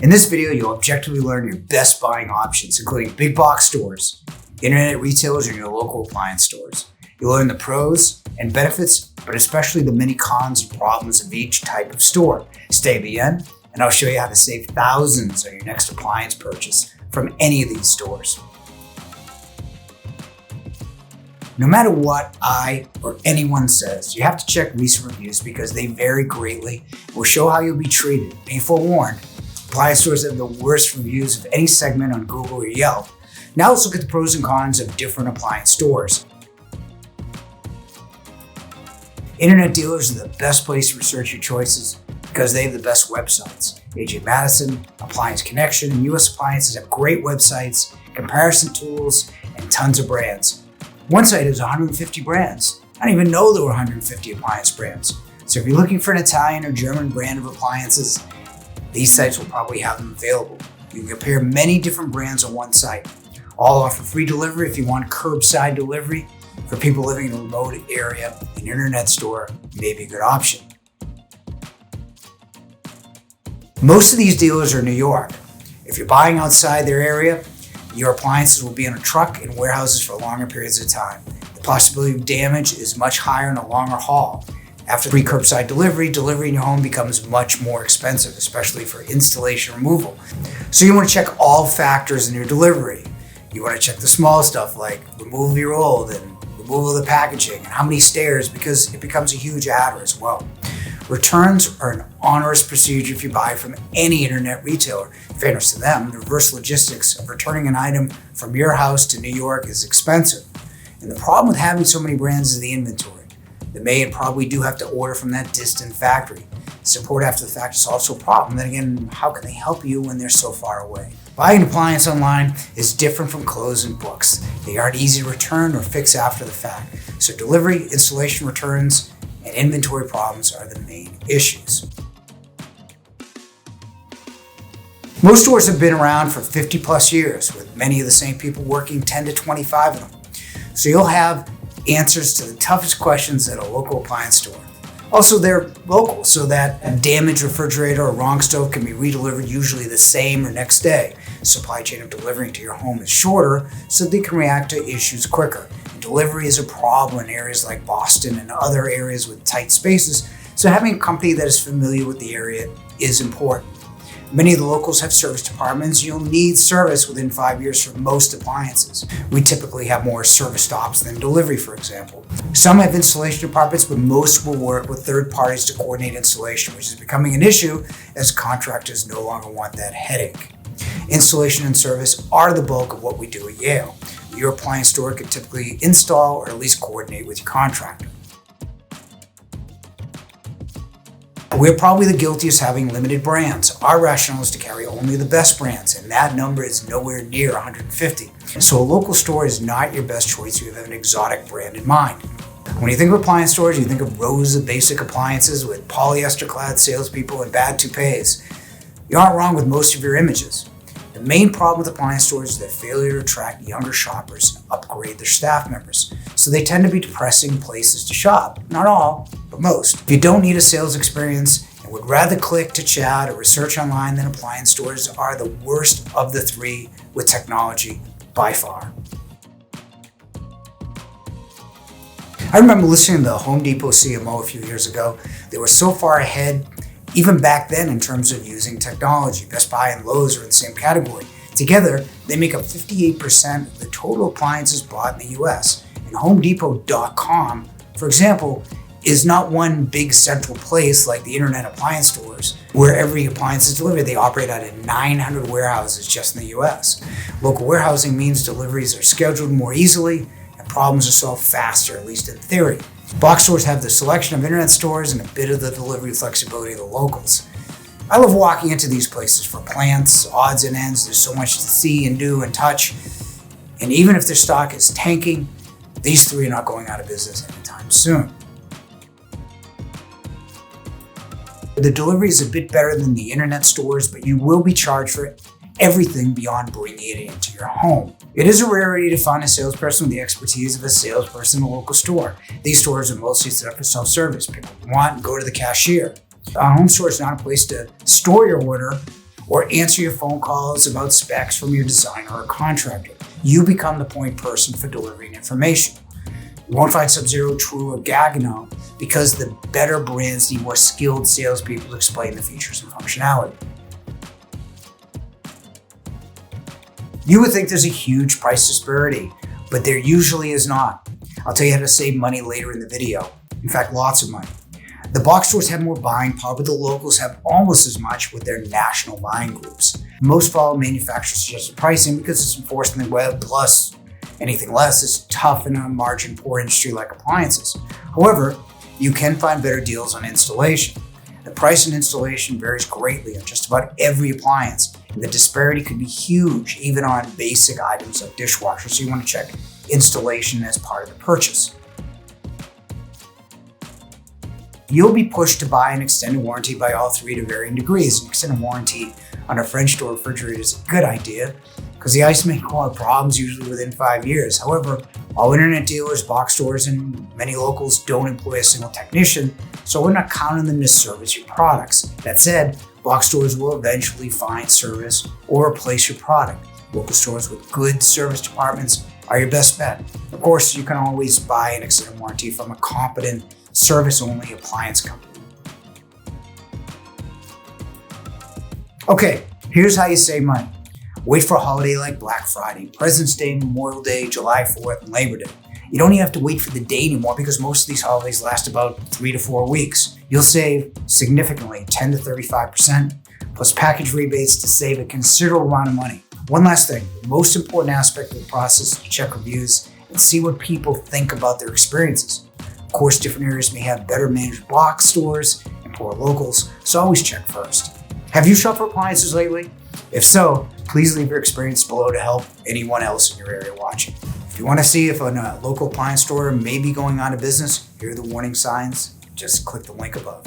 In this video, you'll objectively learn your best buying options, including big box stores, internet retailers, and your local appliance stores. You'll learn the pros and benefits, but especially the many cons and problems of each type of store. Stay to the end, and I'll show you how to save thousands on your next appliance purchase from any of these stores. No matter what I or anyone says, you have to check recent reviews because they vary greatly and will show how you'll be treated. Be forewarned, appliance stores have the worst reviews of any segment on Google or Yelp. Now let's look at the pros and cons of different appliance stores. Internet dealers are the best place to research your choices because they have the best websites. AJ Madison, Appliance Connection, and US Appliances have great websites, comparison tools, and tons of brands. One site has 150 brands. I didn't even know there were 150 appliance brands. So if you're looking for an Italian or German brand of appliances, these sites will probably have them available. You can compare many different brands on one site. All offer free delivery if you want curbside delivery. For people living in a remote area, an internet store may be a good option. Most of these dealers are in New York. If you're buying outside their area, your appliances will be in a truck and warehouses for longer periods of time. The possibility of damage is much higher in a longer haul. After free curbside delivery in your home becomes much more expensive, especially for installation removal. So you want to check all factors in your delivery. You want to check the small stuff like removal of your old and removal of the packaging and how many stairs, because it becomes a huge adder as well. Returns are an onerous procedure if you buy from any internet retailer. In fairness to them, the reverse logistics of returning an item from your house to New York is expensive. And the problem with having so many brands is the inventory. They may and probably do have to order from that distant factory. Support after the fact is also a problem. Then again, how can they help you when they're so far away? Buying an appliance online is different from clothes and books. They aren't easy to return or fix after the fact. So delivery, installation, returns, and inventory problems are the main issues. Most stores have been around for 50 plus years, with many of the same people working 10 to 25 of them. So you'll have answers to the toughest questions at a local appliance store. Also, they're local, so that a damaged refrigerator or wrong stove can be redelivered usually the same or next day. Supply chain of delivering to your home is shorter, so they can react to issues quicker. And delivery is a problem in areas like Boston and other areas with tight spaces, so having a company that is familiar with the area is important. Many of the locals have service departments. You'll need service within 5 years for most appliances. We typically have more service stops than delivery, for example. Some have installation departments, but most will work with third parties to coordinate installation, which is becoming an issue as contractors no longer want that headache. Installation and service are the bulk of what we do at Yale. Your appliance store could typically install or at least coordinate with your contractor. We're probably the guiltiest having limited brands. Our rationale is to carry only the best brands, and that number is nowhere near 150. So a local store is not your best choice if you have an exotic brand in mind. When you think of appliance stores, you think of rows of basic appliances with polyester-clad salespeople and bad toupees. You aren't wrong with most of your images. The main problem with appliance stores is their failure to attract younger shoppers and upgrade their staff members. So they tend to be depressing places to shop. Not all, but most. If you don't need a sales experience and would rather click to chat or research online, then appliance stores are the worst of the three with technology by far. I remember listening to the Home Depot CMO a few years ago. They were so far ahead even back then in terms of using technology. Best Buy and Lowe's are in the same category. Together, they make up 58% of the total appliances bought in the US. And HomeDepot.com, for example, is not one big central place like the internet appliance stores where every appliance is delivered. They operate out of 900 warehouses just in the US. Local warehousing means deliveries are scheduled more easily and problems are solved faster, at least in theory. Box stores have the selection of internet stores and a bit of the delivery flexibility of the locals. I love walking into these places for plants, odds and ends. There's so much to see and do and touch. And even if their stock is tanking, these three are not going out of business anytime soon. The delivery is a bit better than the internet stores, but you will be charged for everything beyond bringing it into your home. It is a rarity to find a salesperson with the expertise of a salesperson in a local store. These stores are mostly set up for self-service. People want and go to the cashier. A home store is not a place to store your order or answer your phone calls about specs from your designer or contractor. You become the point person for delivering information. You won't find Sub-Zero, True, or Gagano because the better brands need more skilled salespeople to explain the features and functionality. You would think there's a huge price disparity, but there usually is not. I'll tell you how to save money later in the video. In fact, lots of money. The box stores have more buying power, but the locals have almost as much with their national buying groups. Most follow manufacturers' suggested pricing because it's enforced in the web, plus anything less is tough in a margin-poor industry like appliances. However, you can find better deals on installation. The price and installation varies greatly on just about every appliance, and the disparity could be huge even on basic items like dishwashers, so you want to check installation as part of the purchase. You'll be pushed to buy an extended warranty by all three to varying degrees. An extended warranty on a French door refrigerator is a good idea because the ice may cause problems usually within 5 years. However, all internet dealers, box stores, and many locals don't employ a single technician, so we're not counting them to service your products. That said, box stores will eventually find service or replace your product. Local stores with good service departments are your best bet. Of course, you can always buy an extended warranty from a competent service-only appliance company. Okay, here's how you save money. Wait for a holiday like Black Friday, President's Day, Memorial Day, July 4th, and Labor Day. You don't even have to wait for the day anymore because most of these holidays last about 3 to 4 weeks. You'll save significantly, 10 to 35%, plus package rebates to save a considerable amount of money. One last thing, the most important aspect of the process is to check reviews and see what people think about their experiences. Of course, different areas may have better managed box stores and poor locals, so always check first. Have you shopped for appliances lately? If so, please leave your experience below to help anyone else in your area watching. If you want to see if a local appliance store may be going out of business, here are the warning signs. Just click the link above.